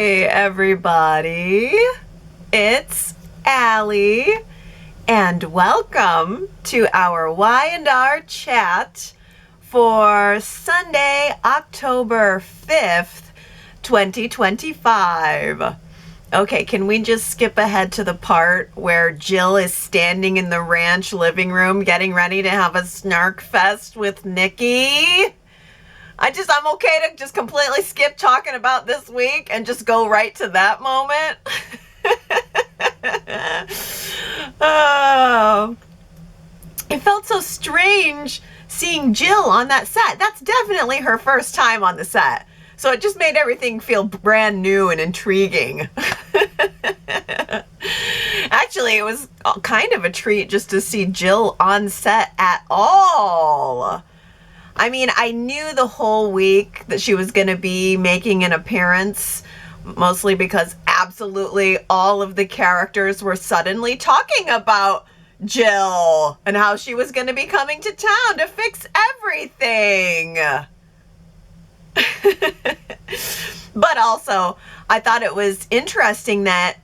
Hey everybody, it's Allie, and welcome to our Y&R chat for Sunday, October 5th, 2025. Okay, can we just skip ahead to the part where Jill is standing in the ranch living room getting ready to have a snark fest with Nikki? I'm okay to just completely skip talking about this week and just go right to that moment. Oh, it felt so strange seeing Jill on that set. That's definitely her first time on the set. So it just made everything feel brand new and intriguing. Actually, it was kind of a treat just to see Jill on set at all. I mean, I knew the whole week that she was going to be making an appearance, mostly because absolutely all of the characters were suddenly talking about Jill and how she was going to be coming to town to fix everything. But also, I thought it was interesting that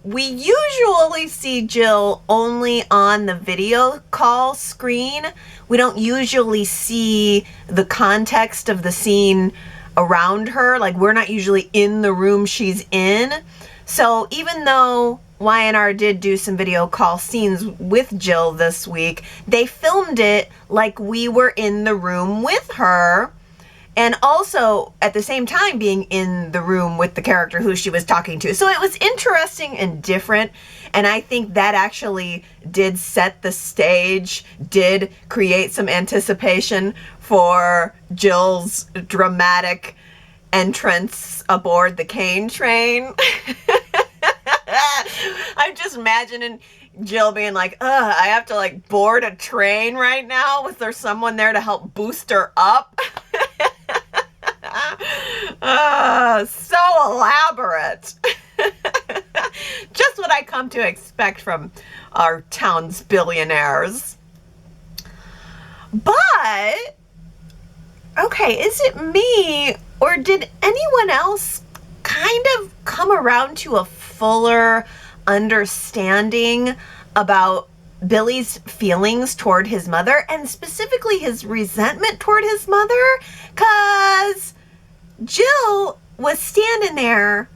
we usually see Jill only on the video call screen. We don't usually see the context of the scene around her. Like, we're not usually in the room she's in. So even though Y&R did do some video call scenes with Jill this week, they filmed it like we were in the room with her. And also, at the same time, being in the room with the character who she was talking to. So it was interesting and different. And I think that actually did set the stage, did create some anticipation for Jill's dramatic entrance aboard the Kane train. I'm just imagining Jill being like, I have to like board a train right now. Was there someone there to help boost her up? So elaborate. Just what I come to expect from our town's billionaires. But, okay, is it me or did anyone else kind of come around to a fuller understanding about Billy's feelings toward his mother, and specifically his resentment toward his mother? Because Jill was standing there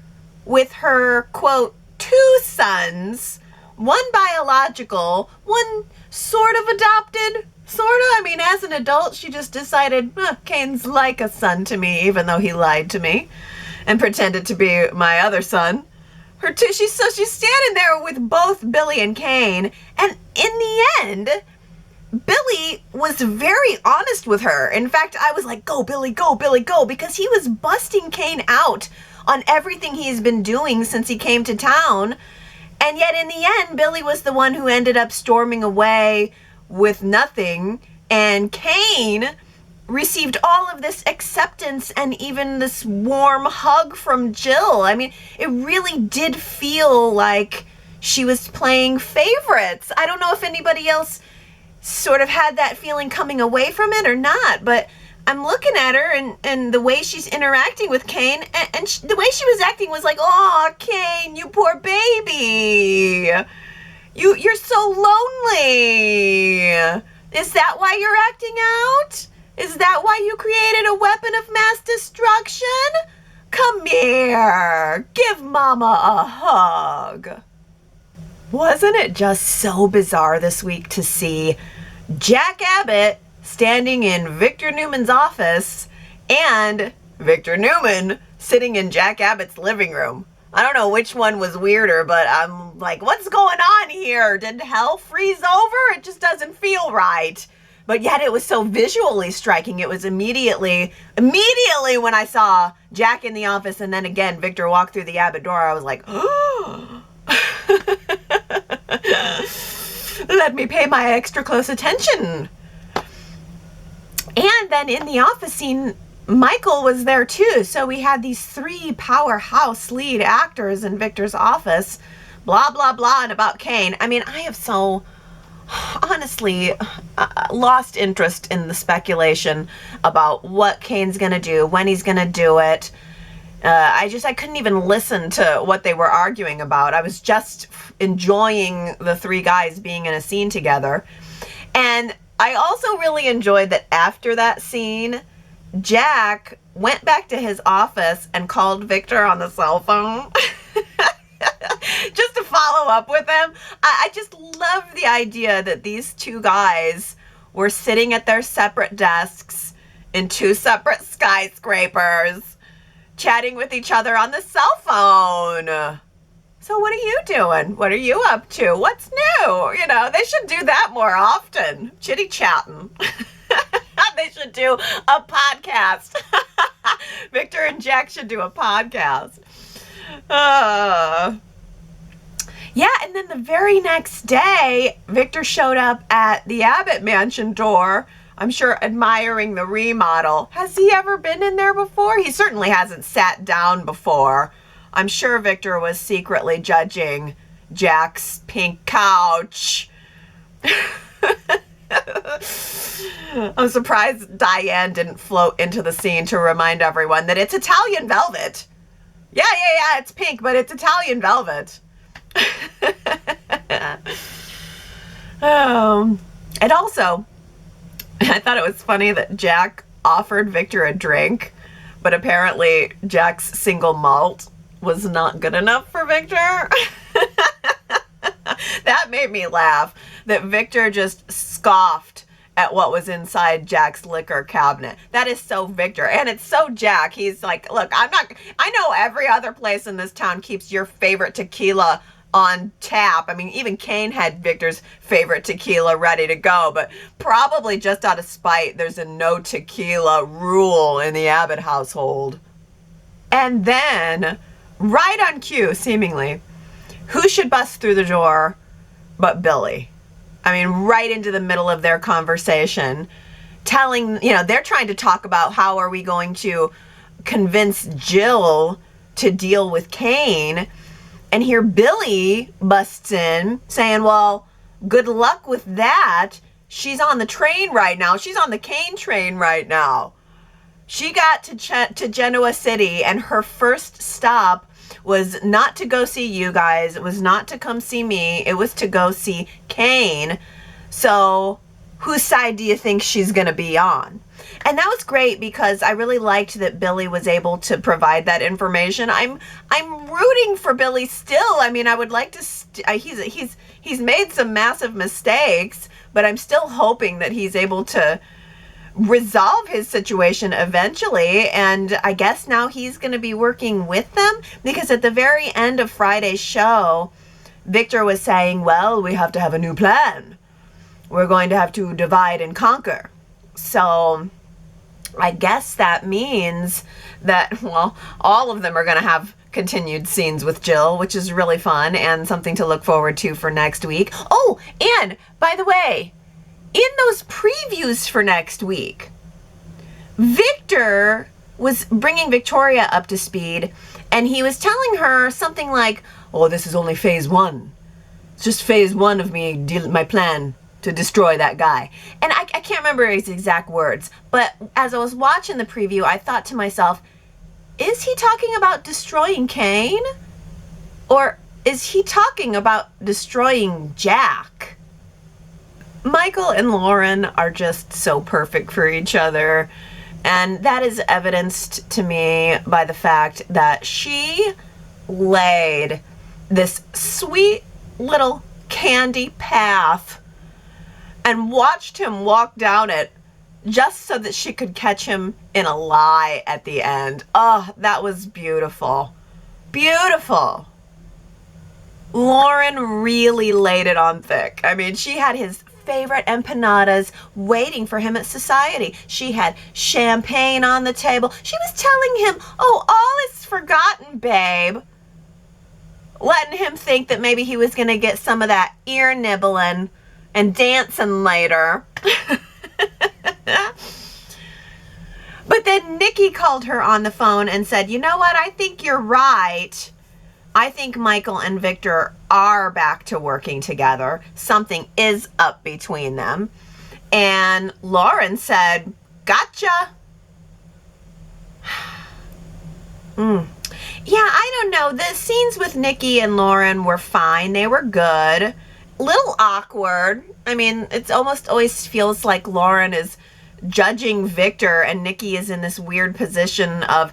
with her, quote, two sons, one biological, one sort of adopted, sort of. I mean, as an adult, she just decided, Kane's like a son to me, even though he lied to me and pretended to be my other son. She's standing there with both Billy and Kane, and in the end, Billy was very honest with her. In fact, I was like, go, Billy, go, Billy, go, because he was busting Kane out on everything he's been doing since he came to town. And yet in the end, Billy was the one who ended up storming away with nothing. And Kane received all of this acceptance and even this warm hug from Jill. I mean, it really did feel like she was playing favorites. I don't know if anybody else sort of had that feeling coming away from it or not, but I'm looking at her and the way she's interacting with Kane, and the way she was acting was like, oh, Kane, you poor baby. You're so lonely. Is that why you're acting out? Is that why you created a weapon of mass destruction? Come here. Give Mama a hug. Wasn't it just so bizarre this week to see Jack Abbott standing in Victor Newman's office and Victor Newman sitting in Jack Abbott's living room? I don't know which one was weirder, but I'm like, what's going on here? Did hell freeze over? It just doesn't feel right. But yet it was so visually striking. It was immediately when I saw Jack in the office and then again Victor walk through the Abbott door, I was like, oh. Let me pay my extra close attention. And then in the office scene, Michael was there too. So we had these three powerhouse lead actors in Victor's office, blah, blah, blah, and about Kane. I mean, I have so honestly lost interest in the speculation about what Kane's going to do, when he's going to do it. I couldn't even listen to what they were arguing about. I was just enjoying the three guys being in a scene together. And I also really enjoyed that after that scene, Jack went back to his office and called Victor on the cell phone just to follow up with him. I just love the idea that these two guys were sitting at their separate desks in two separate skyscrapers, chatting with each other on the cell phone. So what are you doing? What are you up to? What's new? You know, they should do that more often. Chitty chatting. They should do a podcast. Victor and Jack should do a podcast. Yeah, and then the very next day, Victor showed up at the Abbott Mansion door, I'm sure admiring the remodel. Has he ever been in there before? He certainly hasn't sat down before. I'm sure Victor was secretly judging Jack's pink couch. I'm surprised Diane didn't float into the scene to remind everyone that it's Italian velvet. Yeah, it's pink, but it's Italian velvet. And also, I thought it was funny that Jack offered Victor a drink, but apparently Jack's single malt was not good enough for Victor. That made me laugh, that Victor just scoffed at what was inside Jack's liquor cabinet. That is so Victor, and it's so Jack. He's like, look, I know every other place in this town keeps your favorite tequila on tap. I mean, even Kane had Victor's favorite tequila ready to go, but probably just out of spite, there's a no tequila rule in the Abbott household. And then, right on cue, seemingly, who should bust through the door but Billy? I mean, right into the middle of their conversation, telling, they're trying to talk about how are we going to convince Jill to deal with Kane. And here Billy busts in saying, well, good luck with that. She's on the train right now. She's on the Kane train right now. She got to Genoa City, and her first stop was not to go see you guys. It was not to come see me. It was to go see Kane. So whose side do you think she's going to be on? And that was great because I really liked that Billy was able to provide that information. I'm rooting for Billy still. I mean, I would like to. He's made some massive mistakes, but I'm still hoping that he's able to resolve his situation eventually. And I guess now he's going to be working with them, because at the very end of Friday's show, Victor was saying, well, we have to have a new plan. We're going to have to divide and conquer. So I guess that means that, well, all of them are going to have continued scenes with Jill, which is really fun and something to look forward to for next week. Oh, and by the way, in those previews for next week, Victor was bringing Victoria up to speed, and he was telling her something like, oh, this is only phase one. It's just phase one of my plan to destroy that guy. And I can't remember his exact words, but as I was watching the preview, I thought to myself, is he talking about destroying Kane? Or is he talking about destroying Jack? Michael and Lauren are just so perfect for each other, and that is evidenced to me by the fact that she laid this sweet little candy path and watched him walk down it just so that she could catch him in a lie at the end. Oh, that was beautiful. Beautiful. Lauren really laid it on thick. I mean, she had his favorite empanadas waiting for him at Society. She had champagne on the table. She was telling him, oh, all is forgotten, babe. Letting him think that maybe he was going to get some of that ear nibbling and dancing later. But then Nikki called her on the phone and said, you know what? I think you're right. I think Michael and Victor are back to working together. Something is up between them. And Lauren said, gotcha. Yeah, I don't know. The scenes with Nikki and Lauren were fine. They were good. Little awkward. I mean, it's almost always feels like Lauren is judging Victor and Nikki is in this weird position of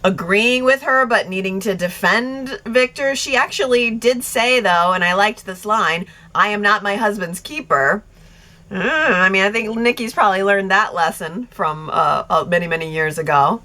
agreeing with her but needing to defend Victor. She actually did say, though, and I liked this line, "I am not my husband's keeper." I mean, I think Nikki's probably learned that lesson from many, many years ago.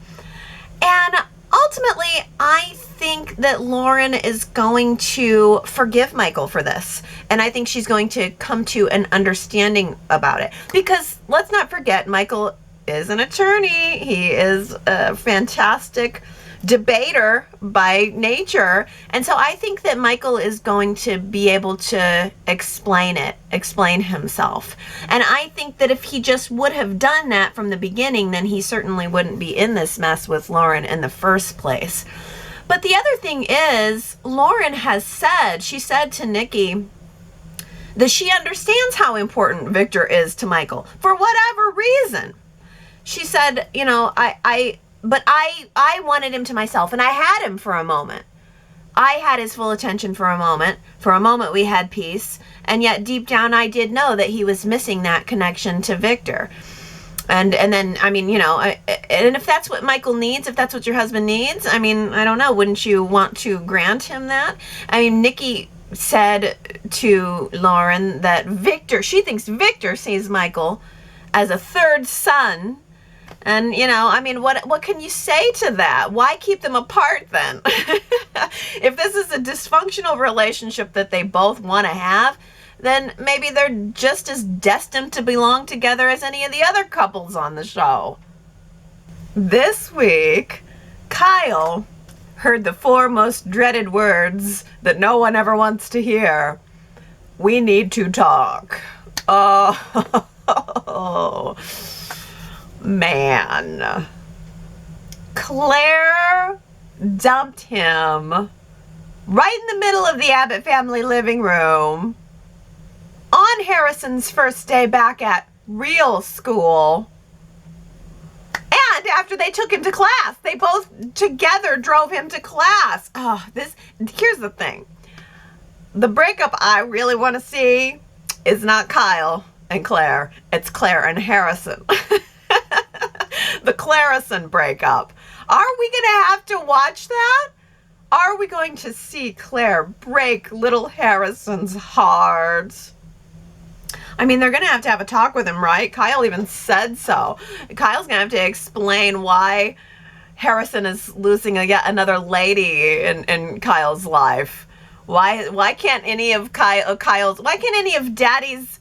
And ultimately, I think that Lauren is going to forgive Michael for this. And I think she's going to come to an understanding about it. Because let's not forget, Michael is an attorney. He is a fantastic debater by nature. And so I think that Michael is going to be able to explain himself. And I think that if he just would have done that from the beginning, then he certainly wouldn't be in this mess with Lauren in the first place. But the other thing is, Lauren has said, she said to Nikki that she understands how important Victor is to Michael for whatever reason. She said, you know, I wanted him to myself, and I had him for a moment. I had his full attention for a moment. For a moment we had peace, and yet deep down I did know that he was missing that connection to Victor. And then, I mean, you know, and if that's what Michael needs, if that's what your husband needs, I mean, I don't know, wouldn't you want to grant him that? I mean, Nikki said to Lauren that Victor, she thinks Victor sees Michael as a third son. And, you know, I mean, what can you say to that? Why keep them apart then? If this is a dysfunctional relationship that they both want to have, then maybe they're just as destined to belong together as any of the other couples on the show. This week, Kyle heard the 4 most dreaded words that no one ever wants to hear. We need to talk. Oh, man. Claire dumped him right in the middle of the Abbott family living room on Harrison's first day back at real school. And after they took him to class, they both together drove him to class. Here's the thing. The breakup I really want to see is not Kyle and Claire. It's Claire and Harrison. The Clarison breakup. Are we going to have to watch that? Are we going to see Claire break little Harrison's heart? I mean, they're going to have a talk with him, right? Kyle even said so. Kyle's going to have to explain why Harrison is losing yet another lady in Kyle's life. Why can't any of why can't any of Daddy's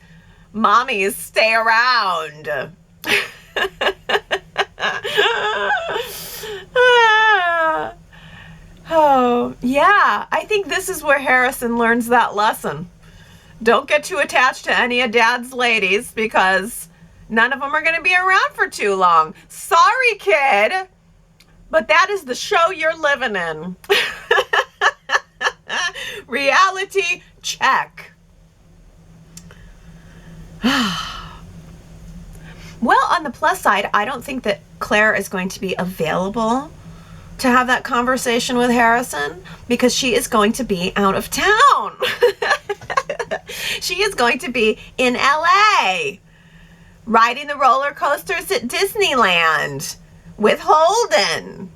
mommies stay around? Oh, yeah. I think this is where Harrison learns that lesson. Don't get too attached to any of Dad's ladies because none of them are going to be around for too long. Sorry, kid, but that is the show you're living in. Reality check. Well, on the plus side, I don't think that Claire is going to be available to have that conversation with Harrison because she is going to be out of town. She is going to be in LA riding the roller coasters at Disneyland with Holden.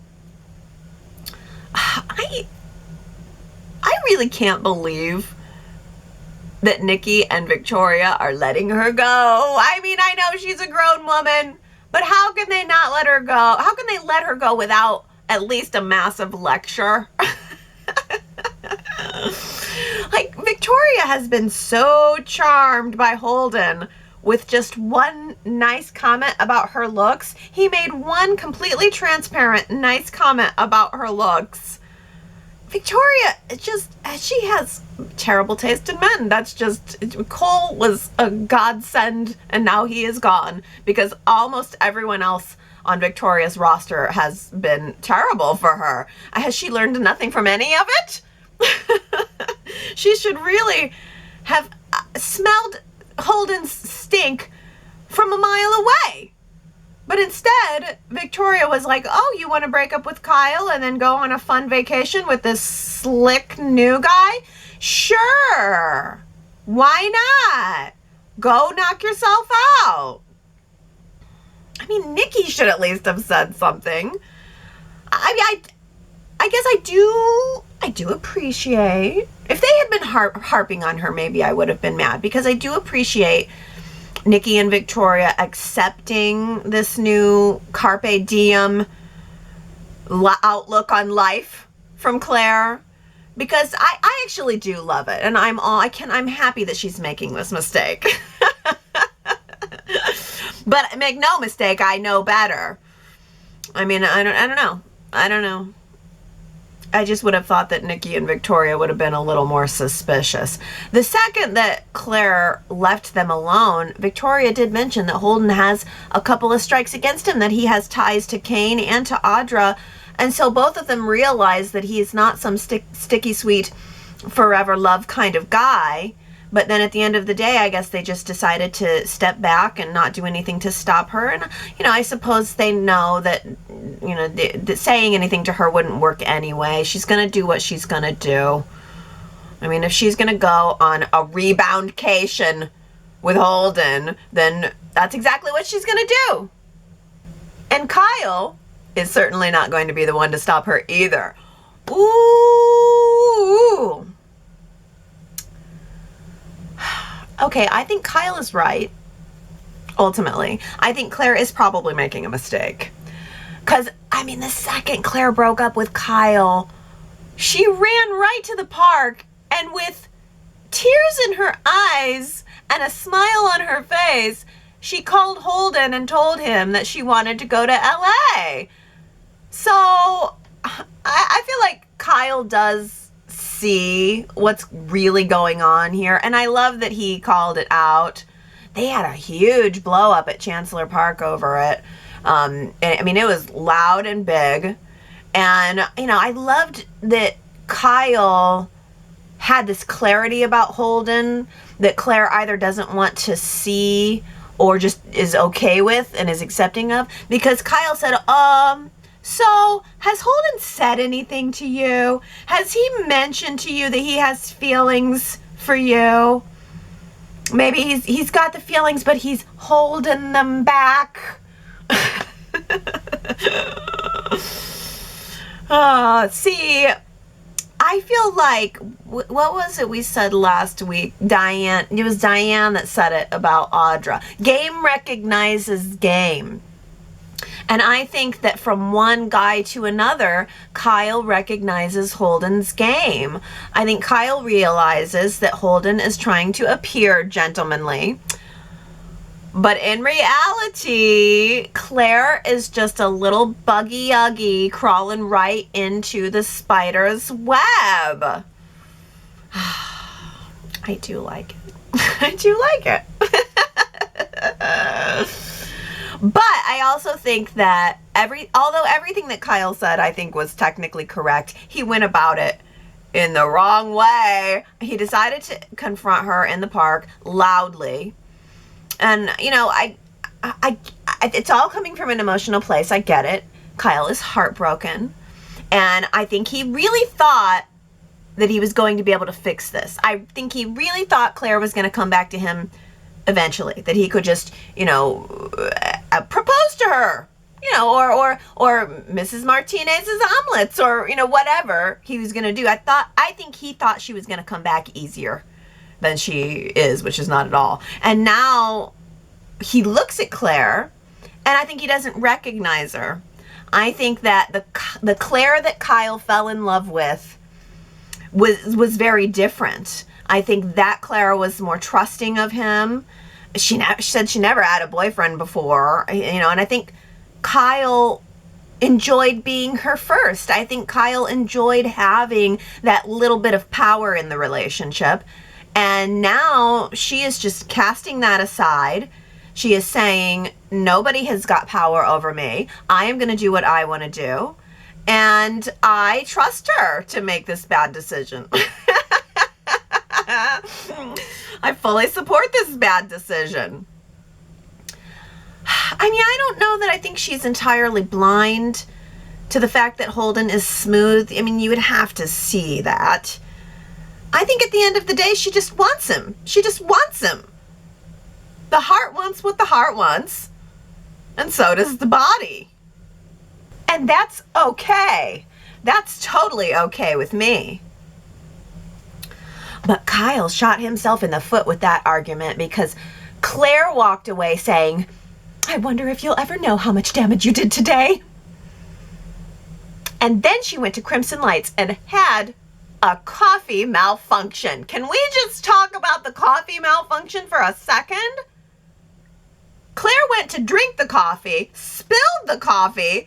I really can't believe that Nikki and Victoria are letting her go. I mean, I know she's a grown woman, but how can they not let her go? How can they let her go without at least a massive lecture? Like, Victoria has been so charmed by Holden with just one nice comment about her looks. He made one completely transparent nice comment about her looks. Victoria, she has terrible taste in men. That's just, Cole was a godsend and now he is gone because almost everyone else on Victoria's roster has been terrible for her. Has she learned nothing from any of it? She should really have smelled Holden's stink from a mile away. But instead, Victoria was like, oh, you want to break up with Kyle and then go on a fun vacation with this slick new guy? Sure. Why not? Go knock yourself out. I mean, Nikki should at least have said something. I guess I do appreciate, if they had been harping on her, maybe I would have been mad, because I do appreciate Nikki and Victoria accepting this new carpe diem outlook on life from Claire, because I actually do love it, and I'm happy that she's making this mistake. But make no mistake, I know better. I mean, I don't know. I just would have thought that Nikki and Victoria would have been a little more suspicious. The second that Claire left them alone, Victoria did mention that Holden has a couple of strikes against him, that he has ties to Kane and to Audra. And so both of them realize that he is not some sticky sweet forever love kind of guy. But then at the end of the day, I guess they just decided to step back and not do anything to stop her. And, I suppose they know that, that saying anything to her wouldn't work anyway. She's going to do what she's going to do. I mean, if she's going to go on a reboundcation with Holden, then that's exactly what she's going to do. And Kyle is certainly not going to be the one to stop her either. Ooh. Okay, I think Kyle is right, ultimately. I think Claire is probably making a mistake. Because, the second Claire broke up with Kyle, she ran right to the park, and with tears in her eyes and a smile on her face, she called Holden and told him that she wanted to go to LA. So, I feel like Kyle does see what's really going on here, and I love that he called it out. They had a huge blow up at Chancellor Park over it. It was loud and big, and I loved that Kyle had this clarity about Holden that Claire either doesn't want to see or just is okay with and is accepting of, because Kyle said, so, has Holden said anything to you? Has he mentioned to you that he has feelings for you? Maybe he's got the feelings, but he's holding them back. See, I feel like, what was it we said last week? It was Diane that said it about Audra. Game recognizes game. And I think that from one guy to another, Kyle recognizes Holden's game. I think Kyle realizes that Holden is trying to appear gentlemanly. But in reality, Claire is just a little buggy uggy crawling right into the spider's web. I do like it. I do like it. But I also think that although everything that Kyle said I think was technically correct, he went about it in the wrong way. He decided to confront her in the park loudly. And, it's all coming from an emotional place. I get it. Kyle is heartbroken. And I think he really thought that he was going to be able to fix this. I think he really thought Claire was going to come back to him eventually, that he could just, propose to her, or Mrs. Martinez's omelets, or, whatever he was going to do. I think he thought she was going to come back easier than she is, which is not at all. And now he looks at Claire, and I think he doesn't recognize her. I think that the Claire that Kyle fell in love with was very different. I think that Claire was more trusting of him. She said she never had a boyfriend before, and I think Kyle enjoyed being her first. I think Kyle enjoyed having that little bit of power in the relationship. And now she is just casting that aside. She is saying, nobody has got power over me. I am going to do what I want to do. And I trust her to make this bad decision. I fully support this bad decision. I mean, I don't know that I think she's entirely blind to the fact that Holden is smooth. I mean, you would have to see that. I think at the end of the day, she just wants him. She just wants him. The heart wants what the heart wants, and so does the body. And that's okay. That's totally okay with me. But Kyle shot himself in the foot with that argument because Claire walked away saying, I wonder if you'll ever know how much damage you did today. And then she went to Crimson Lights and had a coffee malfunction. Can we just talk about the coffee malfunction for a second? Claire went to drink the coffee, spilled the coffee,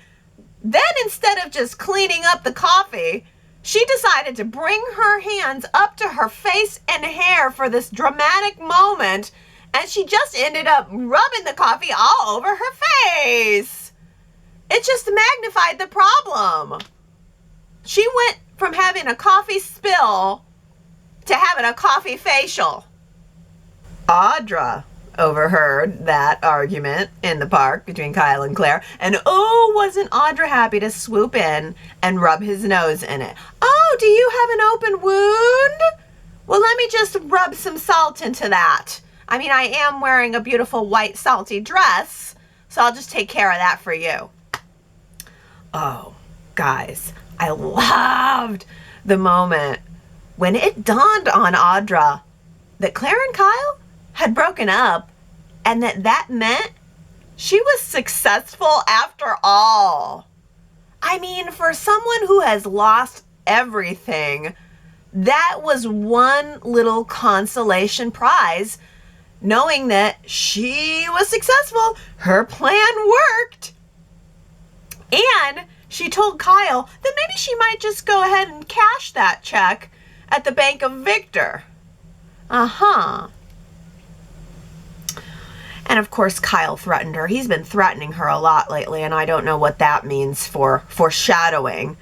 then instead of just cleaning up the coffee, she decided to bring her hands up to her face and hair for this dramatic moment, and she just ended up rubbing the coffee all over her face. It just magnified the problem. She went from having a coffee spill to having a coffee facial. Audra overheard that argument in the park between Kyle and Claire, and oh, wasn't Audra happy to swoop in and rub his nose in it. Oh, do you have an open wound? Well, let me just rub some salt into that. I mean, I am wearing a beautiful white salty dress, so I'll just take care of that for you. Oh, guys, I loved the moment when it dawned on Audra that Claire and Kyle had broken up, and that meant she was successful after all. I mean, for someone who has lost everything, that was one little consolation prize, knowing that she was successful, her plan worked. And she told Kyle that maybe she might just go ahead and cash that check at the Bank of Victor. Uh-huh. And of course, Kyle threatened her. He's been threatening her a lot lately, and I don't know what that means for foreshadowing,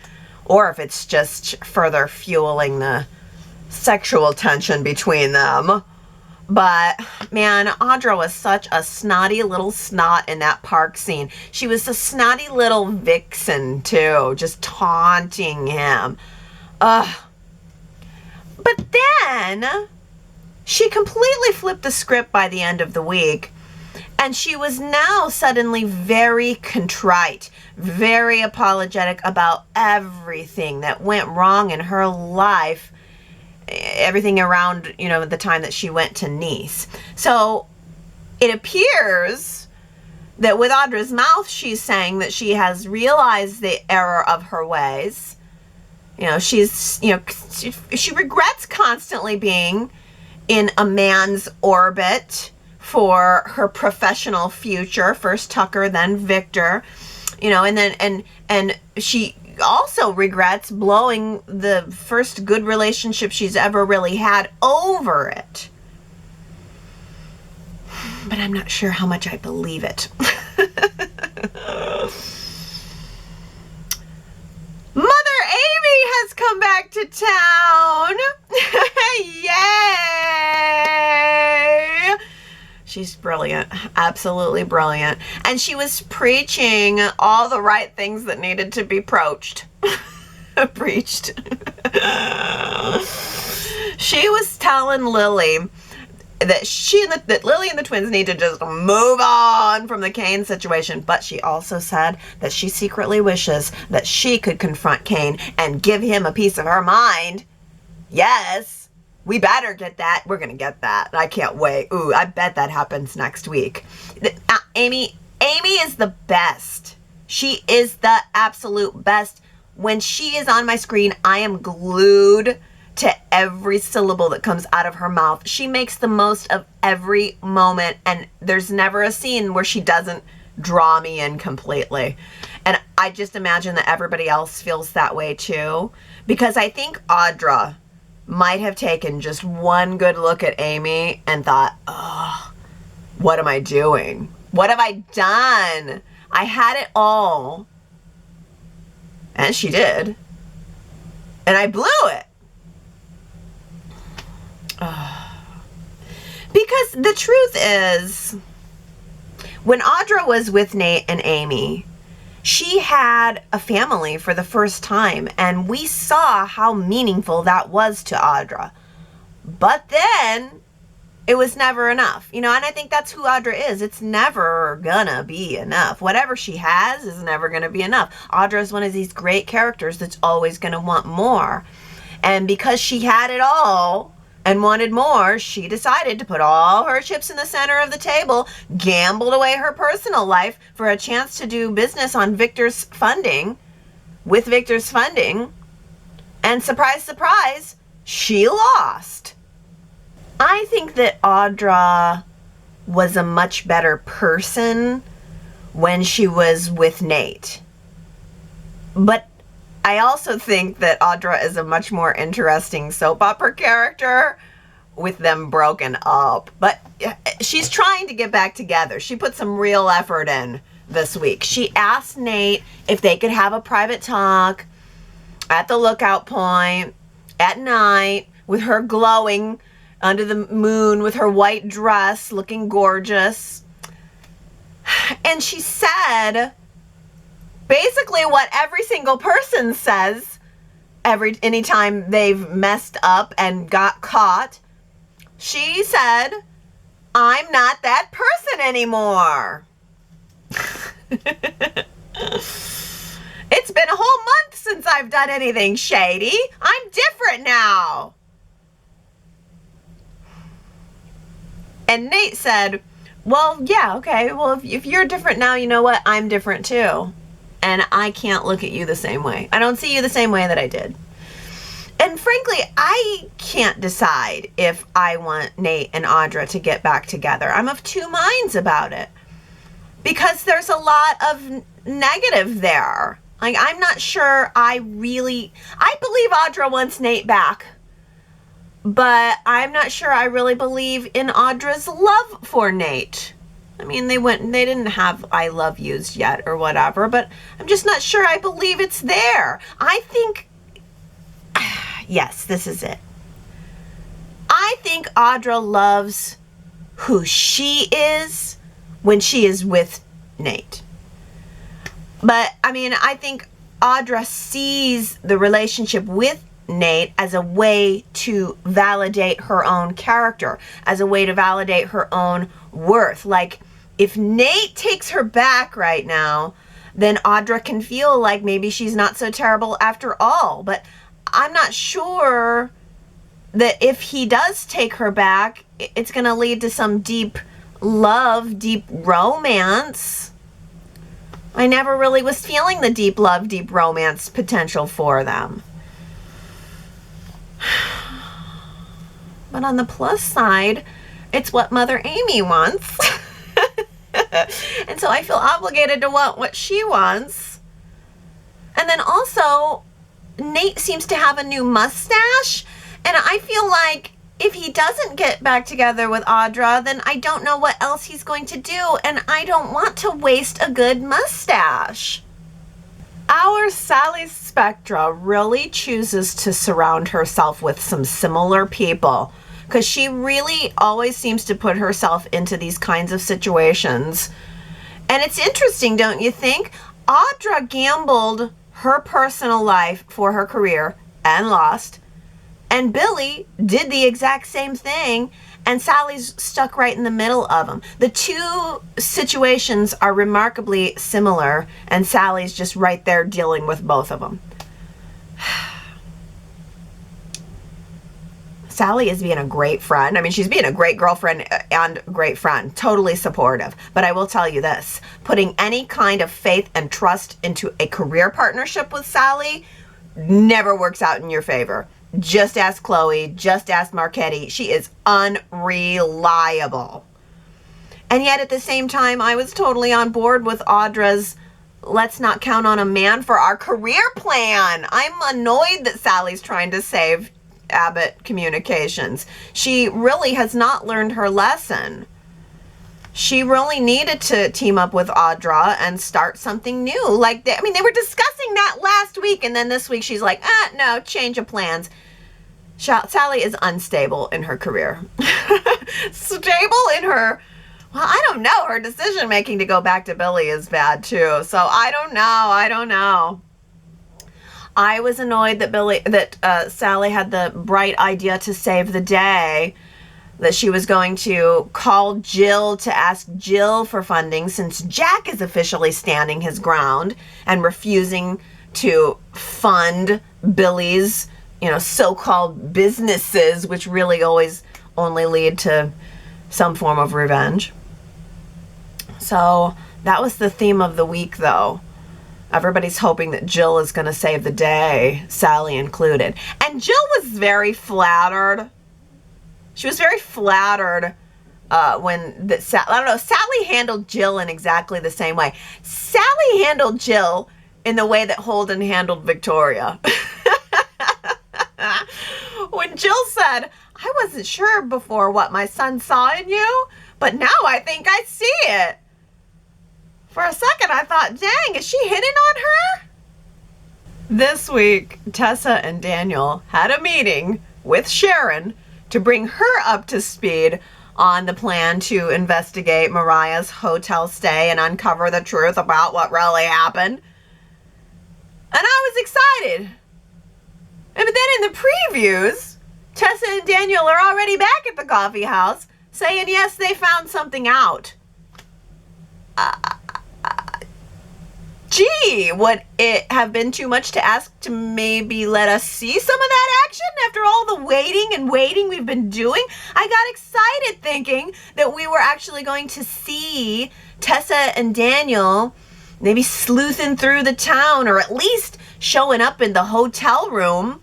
or if it's just further fueling the sexual tension between them. But, man, Audra was such a snotty little snot in that park scene. She was a snotty little vixen, too, just taunting him. Ugh. But then she completely flipped the script by the end of the week, and she was now suddenly very contrite, very apologetic about everything that went wrong in her life, everything around, the time that she went to Nice. So it appears that with Audra's mouth, she's saying that she has realized the error of her ways. She regrets constantly being in a man's orbit for her professional future. First Tucker, then Victor, and she also regrets blowing the first good relationship she's ever really had over it. But I'm not sure how much I believe it. Mother Amy has come back to town. Yay! She's brilliant, absolutely brilliant. And she was preaching all the right things that needed to be preached. She was telling Lily that that Lily and the twins need to just move on from the Kane situation. But she also said that she secretly wishes that she could confront Kane and give him a piece of her mind. Yes. We better get that. We're going to get that. I can't wait. Ooh, I bet that happens next week. Amy is the best. She is the absolute best. When she is on my screen, I am glued to every syllable that comes out of her mouth. She makes the most of every moment, and there's never a scene where she doesn't draw me in completely. And I just imagine that everybody else feels that way too, because I think Audra might have taken just one good look at Amy and thought, oh, what am I doing? What have I done? I had it all. And she did. And I blew it. Because the truth is, When Audra was with Nate and Amy, she had a family for the first time, and we saw how meaningful that was to Audra. But then it was never enough, and I think that's who Audra is. It's never gonna be enough. Whatever she has is never gonna be enough. Audra is one of these great characters that's always gonna want more. And because she had it all and wanted more, she decided to put all her chips in the center of the table, gambled away her personal life for a chance to do business on Victor's funding, with Victor's funding, and surprise, surprise, she lost. I think that Audra was a much better person when she was with Nate. But I also think that Audra is a much more interesting soap opera character with them broken up. But she's trying to get back together. She put some real effort in this week. She asked Nate if they could have a private talk at the lookout point at night with her glowing under the moon with her white dress looking gorgeous. And she said basically what every single person says anytime they've messed up and got caught. She said, "I'm not that person anymore." It's been a whole month since I've done anything shady. I'm different now. And Nate said, "Well, yeah, okay. Well, if you're different now, you know what? I'm different too. And I can't look at you the same way. I don't see you the same way that I did." And frankly, I can't decide if I want Nate and Audra to get back together. I'm of two minds about it. Because there's a lot of negative there. Like, I'm not sure I believe Audra wants Nate back. But I'm not sure I really believe in Audra's love for Nate. I mean, they didn't have I love yous yet or whatever, but I'm just not sure I believe it's there. I think, yes, this is it. I think Audra loves who she is when she is with Nate. But, I mean, I think Audra sees the relationship with Nate as a way to validate her own character, as a way to validate her own worth. Like, if Nate takes her back right now, then Audra can feel like maybe she's not so terrible after all. But I'm not sure that if he does take her back, it's going to lead to some deep love, deep romance. I never really was feeling the deep love, deep romance potential for them. But on the plus side, it's what Mother Amy wants. And so I feel obligated to want what she wants. And then also, Nate seems to have a new mustache. And I feel like if he doesn't get back together with Audra, then I don't know what else he's going to do. And I don't want to waste a good mustache. Our Sally Spectra really chooses to surround herself with some similar people, because she really always seems to put herself into these kinds of situations. And it's interesting, don't you think? Audra gambled her personal life for her career and lost. And Billy did the exact same thing, and Sally's stuck right in the middle of them. The two situations are remarkably similar, and Sally's just right there dealing with both of them. Sally is being a great friend. I mean, she's being a great girlfriend and great friend, totally supportive. But I will tell you this, putting any kind of faith and trust into a career partnership with Sally never works out in your favor. Just ask Chloe, just ask Marchetti. She is unreliable. And yet at the same time, I was totally on board with Audra's let's not count on a man for our career plan. I'm annoyed that Sally's trying to save Abbott Communications. She really has not learned her lesson. She really needed to team up with Audra and start something new. Like, they were discussing that last week, and then this week she's like, no, change of plans. Sally is unstable in her career. Stable in her Well, I don't know. Her decision making to go back to Billy is bad too. So I don't know. I was annoyed that Sally had the bright idea to save the day, that she was going to call Jill to ask Jill for funding since Jack is officially standing his ground and refusing to fund Billy's, so-called businesses, which really always only lead to some form of revenge. So that was the theme of the week, though. Everybody's hoping that Jill is going to save the day, Sally included. And Jill was very flattered. She was very flattered Sally handled Jill in exactly the same way. Sally handled Jill in the way that Holden handled Victoria. When Jill said, I wasn't sure before what my son saw in you, but now I think I see it. For a second, I thought, dang, is she hitting on her? This week, Tessa and Daniel had a meeting with Sharon to bring her up to speed on the plan to investigate Mariah's hotel stay and uncover the truth about what really happened. And I was excited. And then in the previews, Tessa and Daniel are already back at the coffee house saying, yes, they found something out. Gee, would it have been too much to ask to maybe let us see some of that action after all the waiting we've been doing? I got excited thinking that we were actually going to see Tessa and Daniel maybe sleuthing through the town, or at least showing up in the hotel room,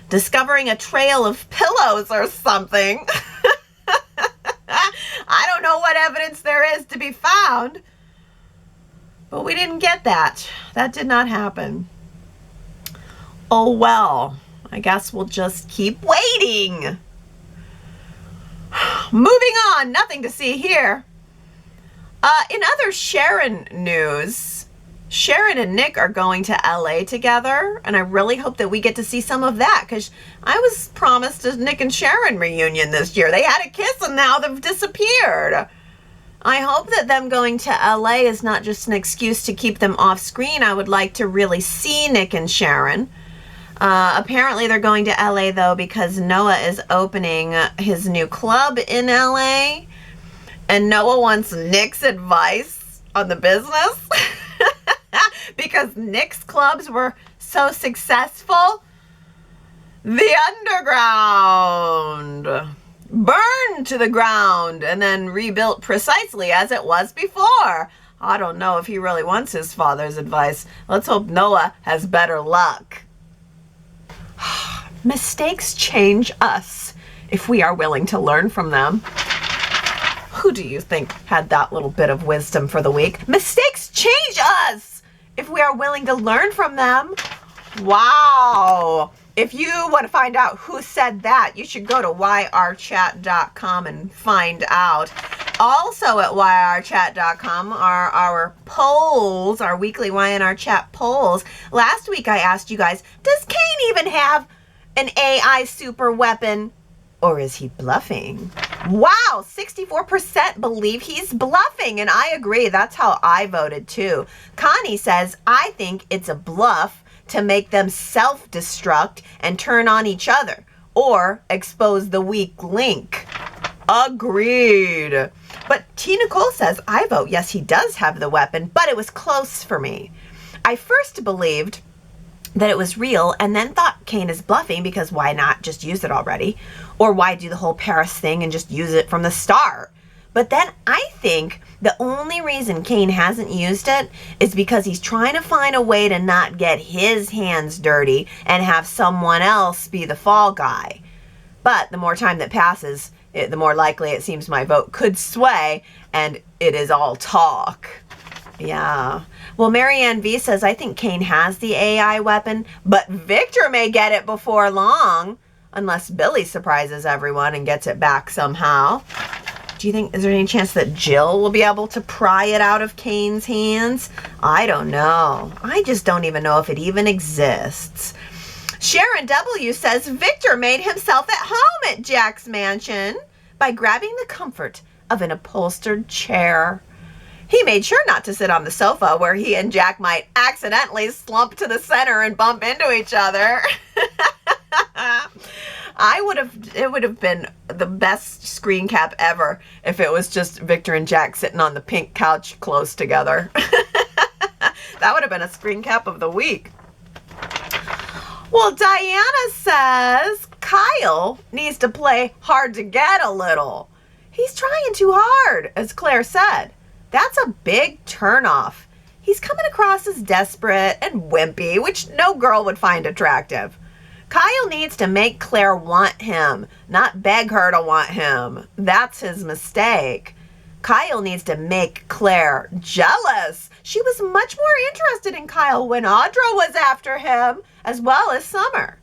discovering a trail of pillows or something. I don't know what evidence there is to be found. But we didn't get that. That did not happen. Oh well, I guess we'll just keep waiting. Moving on, nothing to see here. In other Sharon news, Sharon and Nick are going to LA together, and I really hope that we get to see some of that, because I was promised a Nick and Sharon reunion this year. They had a kiss and now they've disappeared. I hope that them going to LA is not just an excuse to keep them off screen. I would like to really see Nick and Sharon. Apparently they're going to LA though because Noah is opening his new club in LA, and Noah wants Nick's advice on the business because Nick's clubs were so successful. The underground burned to the ground and then rebuilt precisely as it was before. I don't know if he really wants his father's advice. Let's hope Noah has better luck. Mistakes change us if we are willing to learn from them. Who do you think had that little bit of wisdom for the week? Mistakes change us if we are willing to learn from them. Wow. If you want to find out who said that, you should go to yrchat.com and find out. Also at yrchat.com are our polls, our weekly YNR chat polls. Last week I asked you guys, does Kane even have an AI super weapon, or is he bluffing? Wow, 64% believe he's bluffing, and I agree. That's how I voted too. Connie says, I think it's a bluff to make them self-destruct and turn on each other, or expose the weak link. Agreed. But T. Nicole says, I vote yes, he does have the weapon, but it was close for me. I first believed that it was real and then thought Kane is bluffing because why not just use it already? Or why do the whole Paris thing and just use it from the start? But then I think the only reason Kane hasn't used it is because he's trying to find a way to not get his hands dirty and have someone else be the fall guy. But the more time that passes, the more likely it seems my vote could sway, and it is all talk. Yeah. Well, Marianne V says, I think Kane has the AI weapon, but Victor may get it before long, unless Billy surprises everyone and gets it back somehow. Do you think, is there any chance that Jill will be able to pry it out of Kane's hands? I don't know. I just don't even know if it even exists. Sharon W. says Victor made himself at home at Jack's mansion by grabbing the comfort of an upholstered chair. He made sure not to sit on the sofa where he and Jack might accidentally slump to the center and bump into each other. It would have been the best screen cap ever if it was just Victor and Jack sitting on the pink couch close together. That would have been a screen cap of the week. Well, Diana says Kyle needs to play hard to get a little. He's trying too hard, as Claire said. That's a big turnoff. He's coming across as desperate and wimpy, which no girl would find attractive. Kyle needs to make Claire want him, not beg her to want him. That's his mistake. Kyle needs to make Claire jealous. She was much more interested in Kyle when Audra was after him, as well as Summer.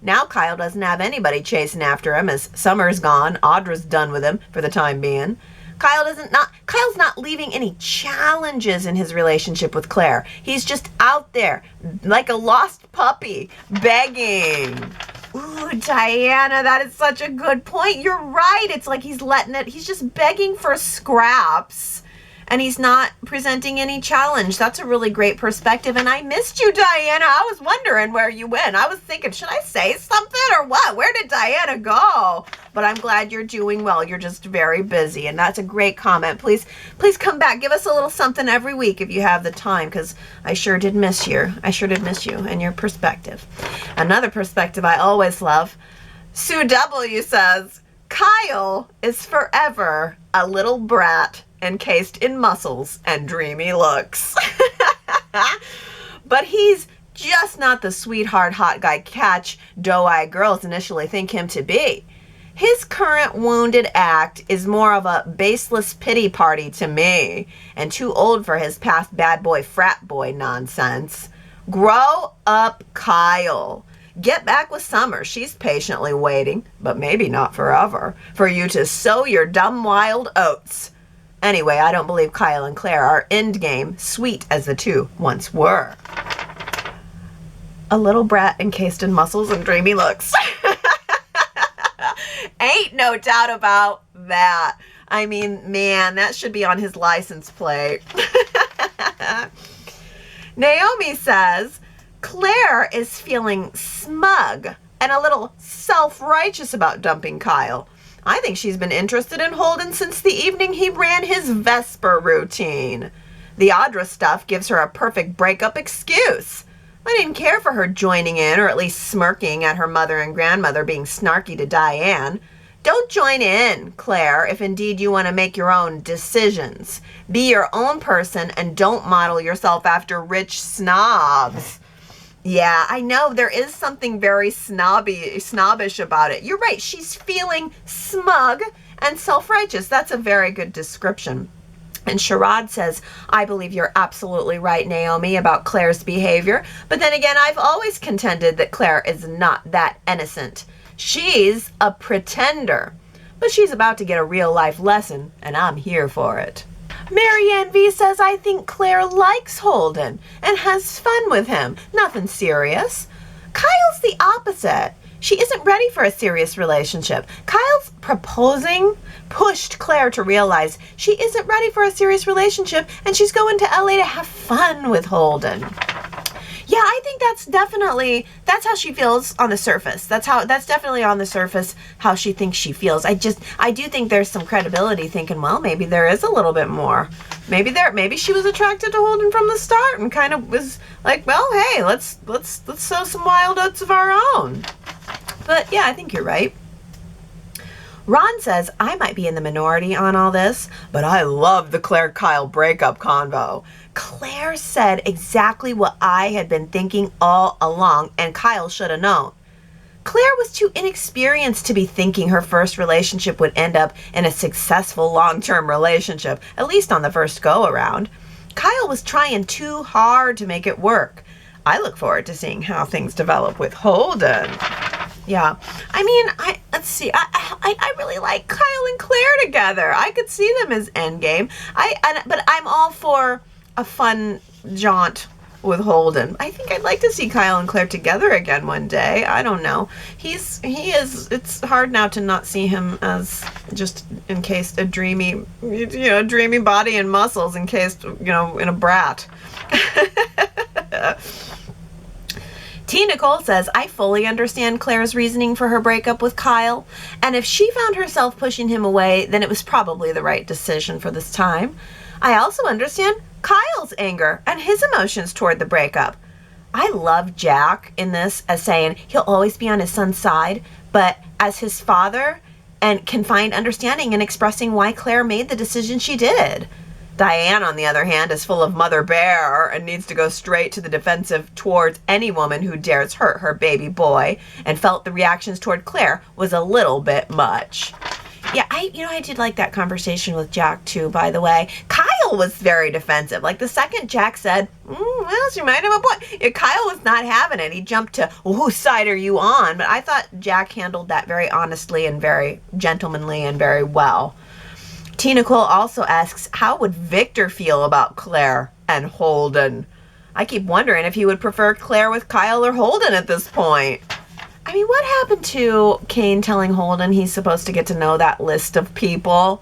Now Kyle doesn't have anybody chasing after him as Summer's gone. Audra's done with him for the time being. Kyle's not leaving any challenges in his relationship with Claire. He's just out there like a lost puppy begging. Ooh, Diana, that is such a good point. You're right. It's like he's just begging for scraps and he's not presenting any challenge. That's a really great perspective. And I missed you, Diana. I was wondering where you went. I was thinking, should I say something or what? Where did Diana go? But I'm glad you're doing well. You're just very busy. And that's a great comment. Please come back. Give us a little something every week if you have the time, because I sure did miss you. I sure did miss you and your perspective. Another perspective I always love. Sue W says, Kyle is forever a little brat encased in muscles and dreamy looks. But he's just not the sweetheart hot guy catch doe-eyed girls initially think him to be. His current wounded act is more of a baseless pity party to me, and too old for his past bad boy frat boy nonsense. Grow up, Kyle. Get back with Summer. She's patiently waiting, but maybe not forever, for you to sow your dumb wild oats. Anyway, I don't believe Kyle and Claire are endgame, sweet as the two once were. A little brat encased in muscles and dreamy looks. Ain't no doubt about that. I mean, man, that should be on his license plate. Naomi says, Claire is feeling smug and a little self-righteous about dumping Kyle. I think she's been interested in Holden since the evening he ran his Vesper routine. The Audra stuff gives her a perfect breakup excuse. I didn't care for her joining in, or at least smirking at her mother and grandmother being snarky to Diane. Don't join in, Claire, if indeed you want to make your own decisions. Be your own person and don't model yourself after rich snobs. Yeah, I know there is something very snobbish about it. You're right. She's feeling smug and self-righteous. That's a very good description. And Sherrod says, I believe you're absolutely right, Naomi, about Claire's behavior. But then again, I've always contended that Claire is not that innocent. She's a pretender. But she's about to get a real life lesson, and I'm here for it. Marianne V says, I think Claire likes Holden and has fun with him. Nothing serious. Kyle's the opposite. She isn't ready for a serious relationship. Kyle's proposing pushed Claire to realize she isn't ready for a serious relationship and she's going to LA to have fun with Holden. Yeah, I think that's how she feels on the surface. That's definitely on the surface how she thinks she feels. I do think there's some credibility thinking, well, maybe there is a little bit more. Maybe she was attracted to Holden from the start and kind of was like, well, hey, let's sow some wild oats of our own. But yeah, I think you're right. Ron says, I might be in the minority on all this, but I love the Claire-Kyle breakup convo. Claire said exactly what I had been thinking all along, and Kyle should have known. Claire was too inexperienced to be thinking her first relationship would end up in a successful long-term relationship, at least on the first go-around. Kyle was trying too hard to make it work. I look forward to seeing how things develop with Holden. Yeah, I mean, let's see. I really like Kyle and Claire together. I could see them as endgame. But I'm all for a fun jaunt with Holden. I think I'd like to see Kyle and Claire together again one day. I don't know. He is, it's hard now to not see him as just encased a dreamy, dreamy body and muscles encased, in a brat. T. Nicole says, I fully understand Claire's reasoning for her breakup with Kyle, and if she found herself pushing him away, then it was probably the right decision for this time. I also understand Kyle's anger and his emotions toward the breakup. I love Jack in this as saying he'll always be on his son's side, but as his father, and can find understanding in expressing why Claire made the decision she did. Diane, on the other hand, is full of mother bear and needs to go straight to the defensive towards any woman who dares hurt her baby boy, and felt the reactions toward Claire was a little bit much. Yeah, I did like that conversation with Jack too, by the way. Kyle was very defensive. Like the second Jack said, well, she might have a point. Yeah, Kyle was not having it. He jumped to, well, whose side are you on? But I thought Jack handled that very honestly and very gentlemanly and very well. T. Nicole also asks, how would Victor feel about Claire and Holden? I keep wondering if he would prefer Claire with Kyle or Holden at this point. I mean, what happened to Kane telling Holden he's supposed to get to know that list of people?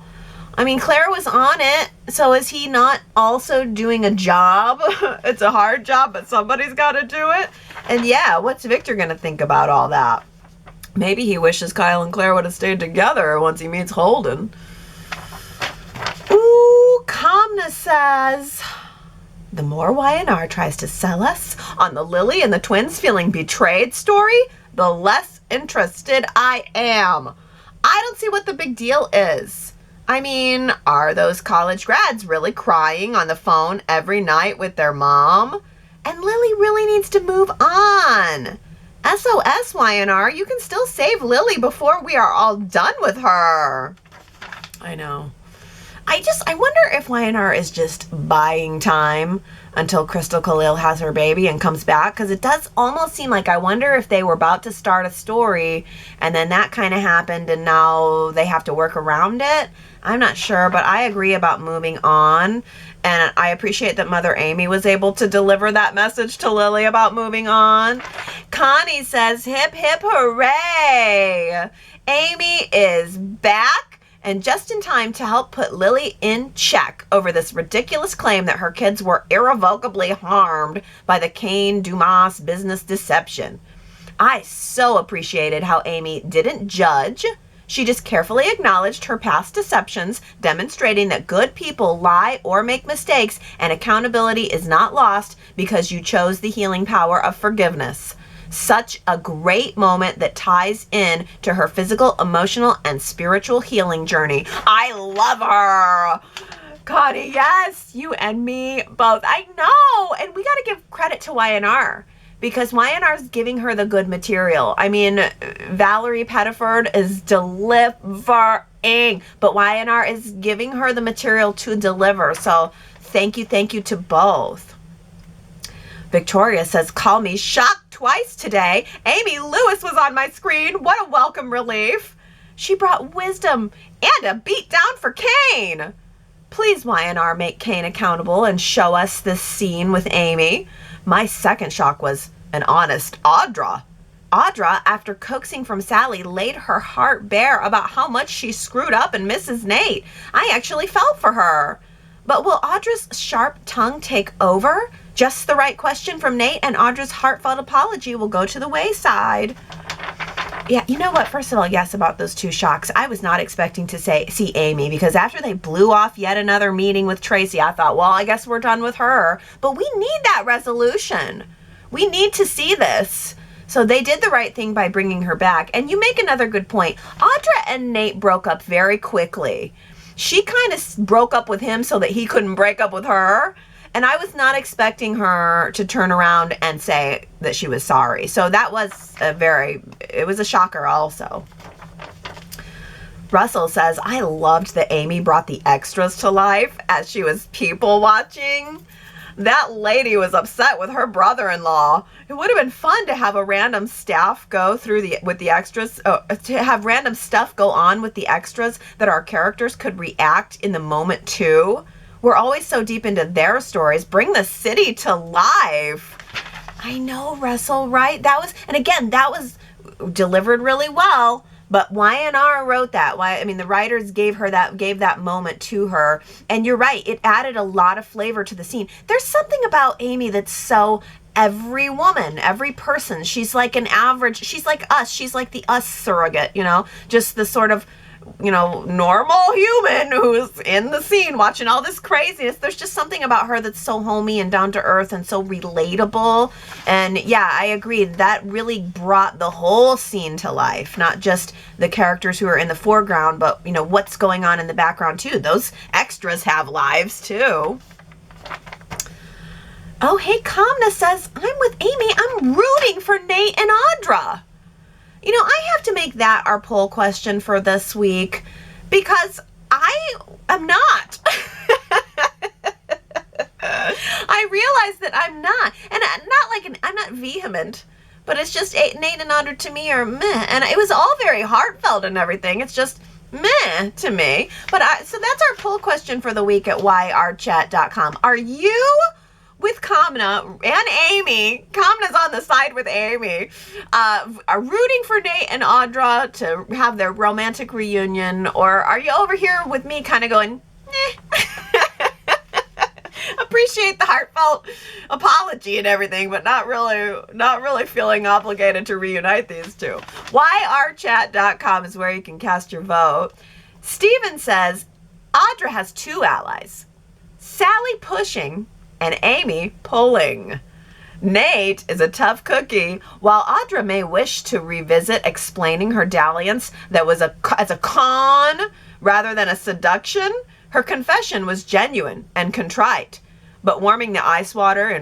I mean, Claire was on it, so is he not also doing a job? It's a hard job, but somebody's got to do it. And yeah, what's Victor going to think about all that? Maybe he wishes Kyle and Claire would have stayed together once he meets Holden. Ooh, Calmness says, the more Y&R tries to sell us on the Lily and the twins feeling betrayed story, the less interested I am. I don't see what the big deal is. I mean, are those college grads really crying on the phone every night with their mom? And Lily really needs to move on. SOS, Y&R, you can still save Lily before we are all done with her. I know. I wonder if Y&R is just buying time until Crystal Khalil has her baby and comes back, because it does almost seem like, I wonder if they were about to start a story and then that kind of happened and now they have to work around it. I'm not sure, but I agree about moving on, and I appreciate that Mother Amy was able to deliver that message to Lily about moving on. Connie says, hip hip hooray! Amy is back, and just in time to help put Lily in check over this ridiculous claim that her kids were irrevocably harmed by the Kane Dumas business deception. I so appreciated how Amy didn't judge. She just carefully acknowledged her past deceptions, demonstrating that good people lie or make mistakes, and accountability is not lost because you chose the healing power of forgiveness. Such a great moment that ties in to her physical, emotional, and spiritual healing journey. I love her. Connie, yes, you and me both. I know. And we got to give credit to Y&R, because Y&R is giving her the good material. I mean, Valerie Pettiford is delivering, but Y&R is giving her the material to deliver. So thank you to both. Victoria says, call me shocked twice today. Amy Lewis was on my screen. What a welcome relief. She brought wisdom and a beat down for Kane. Please, Y&R, make Kane accountable and show us this scene with Amy. My second shock was an honest Audra. Audra, after coaxing from Sally, laid her heart bare about how much she screwed up and Mrs. Nate. I actually felt for her. But will Audra's sharp tongue take over? Just the right question from Nate, and Audra's heartfelt apology will go to the wayside. Yeah, you know what? First of all, yes, about those two shocks. I was not expecting to see Amy, because after they blew off yet another meeting with Tracy, I thought, well, I guess we're done with her. But we need that resolution. We need to see this. So they did the right thing by bringing her back. And you make another good point. Audra and Nate broke up very quickly. She kind of broke up with him so that he couldn't break up with her. And I was not expecting her to turn around and say that she was sorry. So that was it was a shocker also. Russell says, I loved that Amy brought the extras to life as she was people watching. That lady was upset with her brother-in-law. It would have been fun to have a random staff go through with the extras, to have random stuff go on with the extras that our characters could react in the moment to. We're always so deep into their stories. Bring the city to life. I know, Russell, right? And again, that was delivered really well. But Y&R wrote that. The writers gave that moment to her. And you're right, it added a lot of flavor to the scene. There's something about Amy that's so every woman, every person. She's like she's like us. She's like the us surrogate, just the sort of, normal human who's in the scene watching all this craziness. There's just something about her that's so homey and down to earth and so relatable. And yeah, I agree. That really brought the whole scene to life, not just the characters who are in the foreground, but what's going on in the background too. Those extras have lives too. Oh, hey, Kamna says, I'm with Amy. I'm rooting for Nate and Audra. I have to make that our poll question for this week because I am not. I realize that I'm not. And I'm not vehement, but it's just Nate and Audra to me are meh. And it was all very heartfelt and everything. It's just meh to me. So that's our poll question for the week at yrchat.com. Are you with Kamna and Amy? Kamna's on the side with Amy. Are rooting for Nate and Audra to have their romantic reunion, or are you over here with me kind of going, appreciate the heartfelt apology and everything, but not really feeling obligated to reunite these two? yrchat.com is where you can cast your vote. Steven says, Audra has two allies, Sally pushing and Amy pulling. Nate is a tough cookie. While Audra may wish to revisit explaining her dalliance that was as a con rather than a seduction, her confession was genuine and contrite. But warming the ice water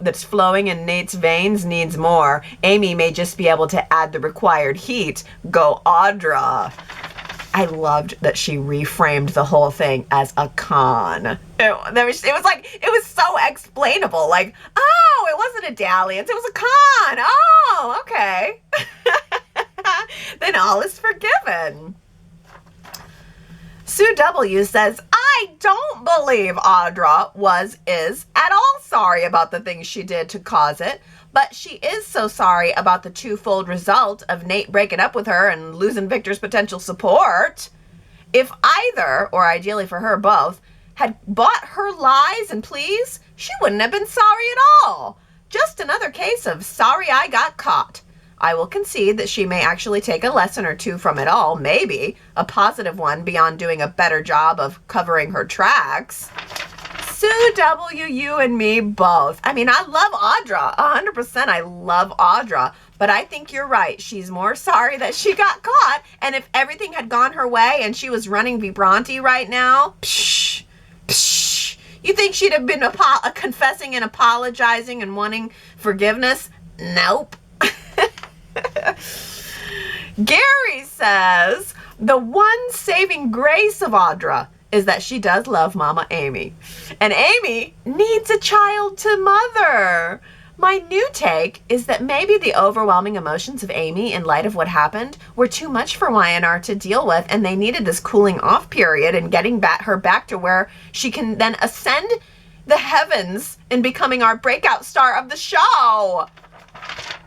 that's flowing in Nate's veins needs more. Amy may just be able to add the required heat. Go Audra. I loved that she reframed the whole thing as a con. It was so explainable. Like, oh, it wasn't a dalliance. It was a con. Oh, okay. Then all is forgiven. Sue W says, I don't believe Audra is at all sorry about the things she did to cause it, but she is so sorry about the twofold result of Nate breaking up with her and losing Victor's potential support. If either, or ideally for her both, had bought her lies and pleas, she wouldn't have been sorry at all. Just another case of sorry I got caught. I will concede that she may actually take a lesson or two from it all, maybe a positive one beyond doing a better job of covering her tracks. Sue W, you and me both. I love Audra, 100%. I love Audra, but I think you're right. She's more sorry that she got caught, and if everything had gone her way and she was running Vibranti right now, you think she'd have been confessing and apologizing and wanting forgiveness? Nope. Gary says, the one saving grace of Audra is that she does love Mama Amy. And Amy needs a child to mother. My new take is that maybe the overwhelming emotions of Amy in light of what happened were too much for Y&R to deal with, and they needed this cooling off period and getting her back to where she can then ascend the heavens in becoming our breakout star of the show.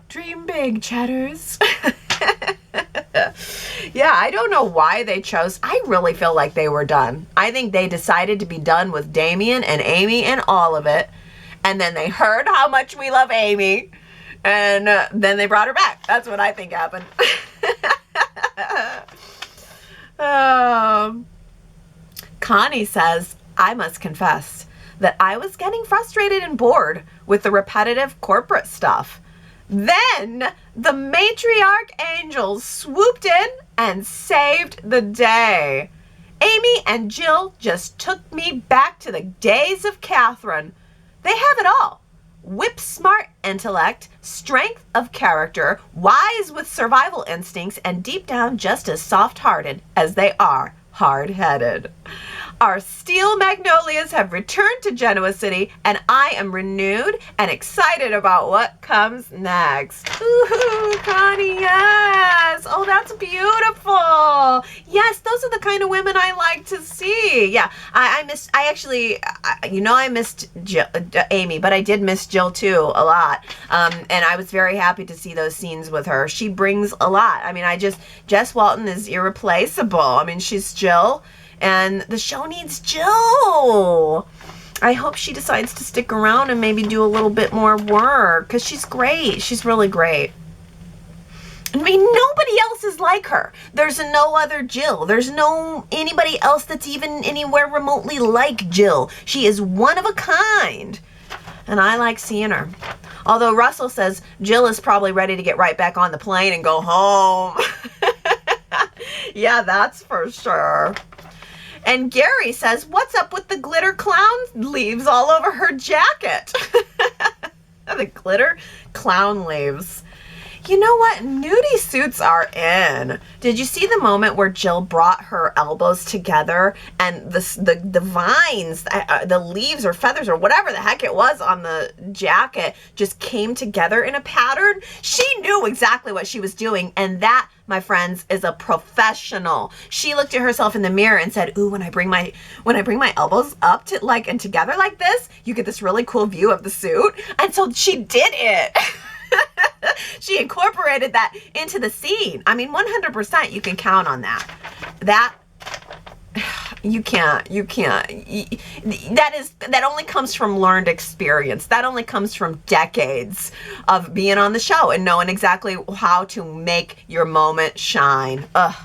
Dream big, chatters. Yeah, I don't know why they chose. I really feel like they were done. I think they decided to be done with Damien and Amy and all of it. And then they heard how much we love Amy. And then they brought her back. That's what I think happened. Connie says, I must confess that I was getting frustrated and bored with the repetitive corporate stuff. Then the matriarch angels swooped in and saved the day. Amy and Jill just took me back to the days of Catherine. They have it all. Whip-smart intellect, strength of character, wise with survival instincts, and deep down just as soft-hearted as they are hard-headed. Our steel magnolias have returned to Genoa City, and I am renewed and excited about what comes next. Ooh, Connie, yes! Oh, That's beautiful. Yes, those are the kind of women I like to see. Yeah, I missed Jill, Amy, but I did miss Jill too a lot. And I was very happy to see those scenes with her. She brings a lot. I mean, Jess Walton is irreplaceable. I mean, she's Jill, and the show needs Jill. I hope she decides to stick around and maybe do a little bit more work, because she's great. She's really great. I mean, nobody else is like her. There's no other Jill. There's no anybody else that's even anywhere remotely like Jill. She is one of a kind, and I like seeing her. Although Russell says Jill is probably ready to get right back on the plane and go home. Yeah, that's for sure. And Gary says, what's up with the glitter clown leaves all over her jacket? The glitter clown leaves. You know what? Nudie suits are in. Did you see the moment where Jill brought her elbows together and the vines, the leaves or feathers or whatever the heck it was on the jacket just came together in a pattern? She knew exactly what she was doing, and that, my friends, is a professional. She looked at herself in the mirror and said, ooh, when I bring my elbows up to and together like this, you get this really cool view of the suit. And so she did it. She incorporated that into the scene. I mean, 100% you can count on that. That you can't. That only comes from learned experience. That only comes from decades of being on the show and knowing exactly how to make your moment shine. Ugh.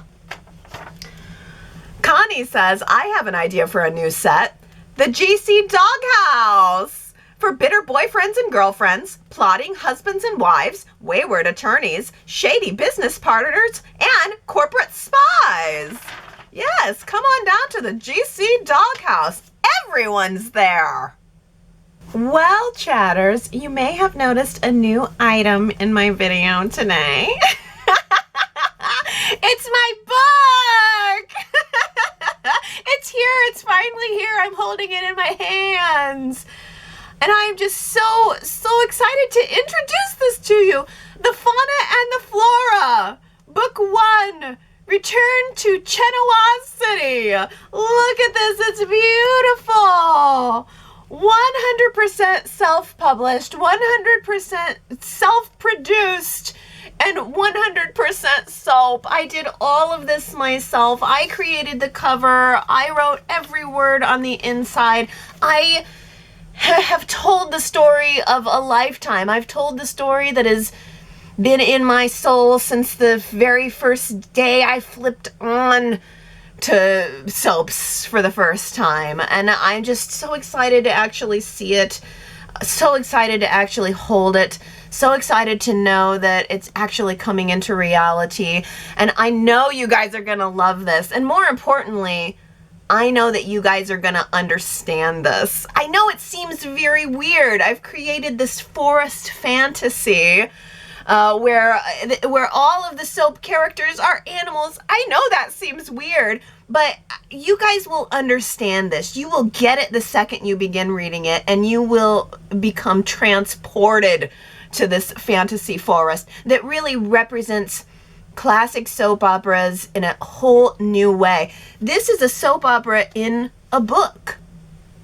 Connie says, I have an idea for a new set. The GC Doghouse. For bitter boyfriends and girlfriends, plotting husbands and wives, wayward attorneys, shady business partners, and corporate spies. Yes, come on down to the GC Doghouse. Everyone's there. Well, chatters, you may have noticed a new item in my video today. It's my book. It's here. It's finally here. I'm holding it in my hands. And I'm just so excited to introduce this to you. The Fauna and the Flora, Book 1, Return to Chenoa City. Look at this, it's beautiful. 100% self-published, 100% self-produced, and 100% soap. I did all of this myself. I created the cover. I wrote every word on the inside. I have told the story of a lifetime. I've told the story that has been in my soul since the very first day I flipped on to soaps for the first time. And I'm just so excited to actually see it, so excited to actually hold it, so excited to know that it's actually coming into reality. And I know you guys are gonna love this. And more importantly, I know that you guys are gonna understand this. I know it seems very weird. I've created this forest fantasy where all of the soap characters are animals. I know that seems weird, but you guys will understand this. You will get it the second you begin reading it, and you will become transported to this fantasy forest that really represents classic soap operas in a whole new way. This is a soap opera in a book.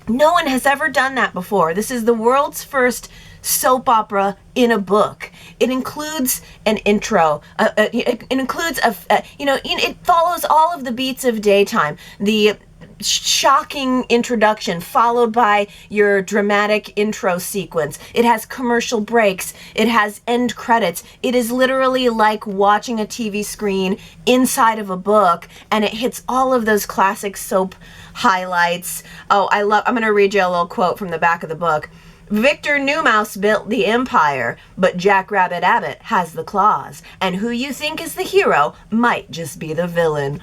No one has ever done that before. This is the world's first soap opera in a book. It includes an intro. It includes it follows all of the beats of daytime. The shocking introduction followed by your dramatic intro sequence. It has commercial breaks. It has end credits. It is literally like watching a TV screen inside of a book, and it hits all of those classic soap highlights. Oh, I'm going to read you a little quote from the back of the book. Victor Newmouse built the empire, but Jack Rabbit Abbott has the claws, and who you think is the hero might just be the villain.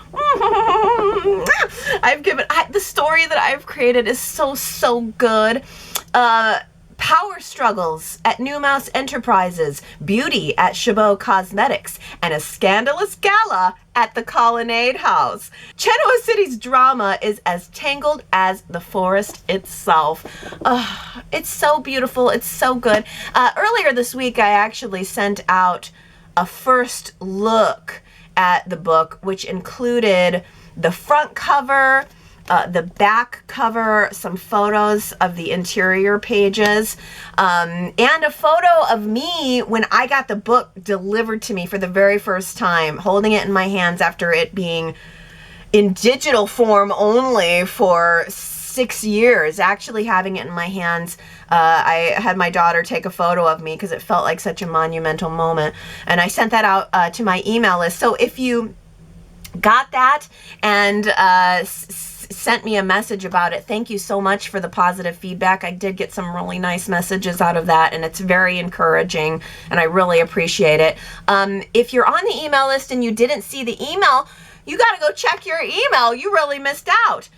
The story that I've created is so good. Power struggles at Newmouse Enterprises, beauty at Chabot Cosmetics, and a scandalous gala at the Colonnade House. Chenoa City's drama is as tangled as the forest itself. It's so beautiful. It's so good. Earlier this week, I actually sent out a first look at the book, which included the front cover, the back cover, some photos of the interior pages, and a photo of me when I got the book delivered to me for the very first time, holding it in my hands after it being in digital form only for 6 years, actually having it in my hands. I had my daughter take a photo of me because it felt like such a monumental moment, and I sent that out to my email list. So if you got that and sent me a message about it, thank you so much for the positive feedback. I did get some really nice messages out of that, and it's very encouraging, and I really appreciate it. If you're on the email list and you didn't see the email, you got to go check your email. You really missed out.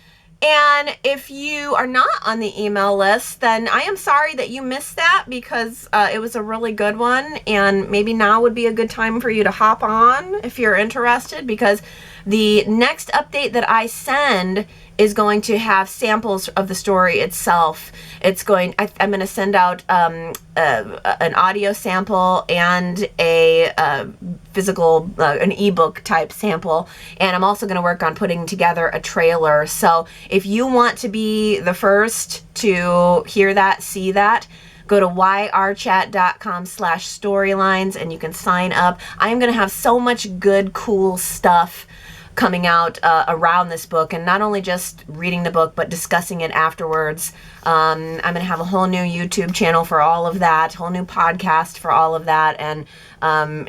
And if you are not on the email list, then I am sorry that you missed that, because it was a really good one, and maybe now would be a good time for you to hop on if you're interested, because the next update that I send is going to have samples of the story itself. It's going, I'm going to send out an audio sample and a physical, an ebook type sample, and I'm also going to work on putting together a trailer. So if you want to be the first to hear that, see that, go to yrchat.com/storylines and you can sign up. I am going to have so much good, cool stuff coming out around this book, and not only just reading the book, but discussing it afterwards. I'm going to have a whole new YouTube channel for all of that, whole new podcast for all of that, and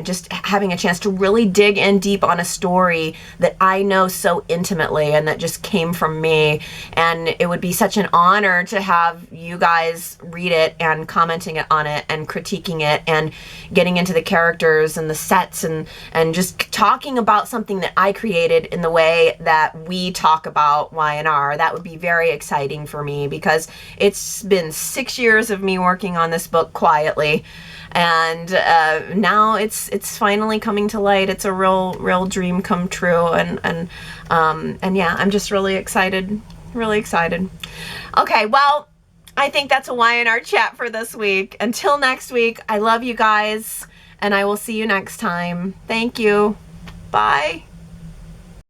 just having a chance to really dig in deep on a story that I know so intimately and that just came from me. And it would be such an honor to have you guys read it and commenting on it and critiquing it and getting into the characters and the sets and just talking about something that I created in the way that we talk about Y&R. That would be very exciting for me, because it's been 6 years of me working on this book quietly, and now it's finally coming to light. It's a real dream come true, and yeah, I'm just really excited. Okay, well, I think that's a Y&R chat for this week. Until next week, I love you guys, and I will see you next time. Thank you. Bye.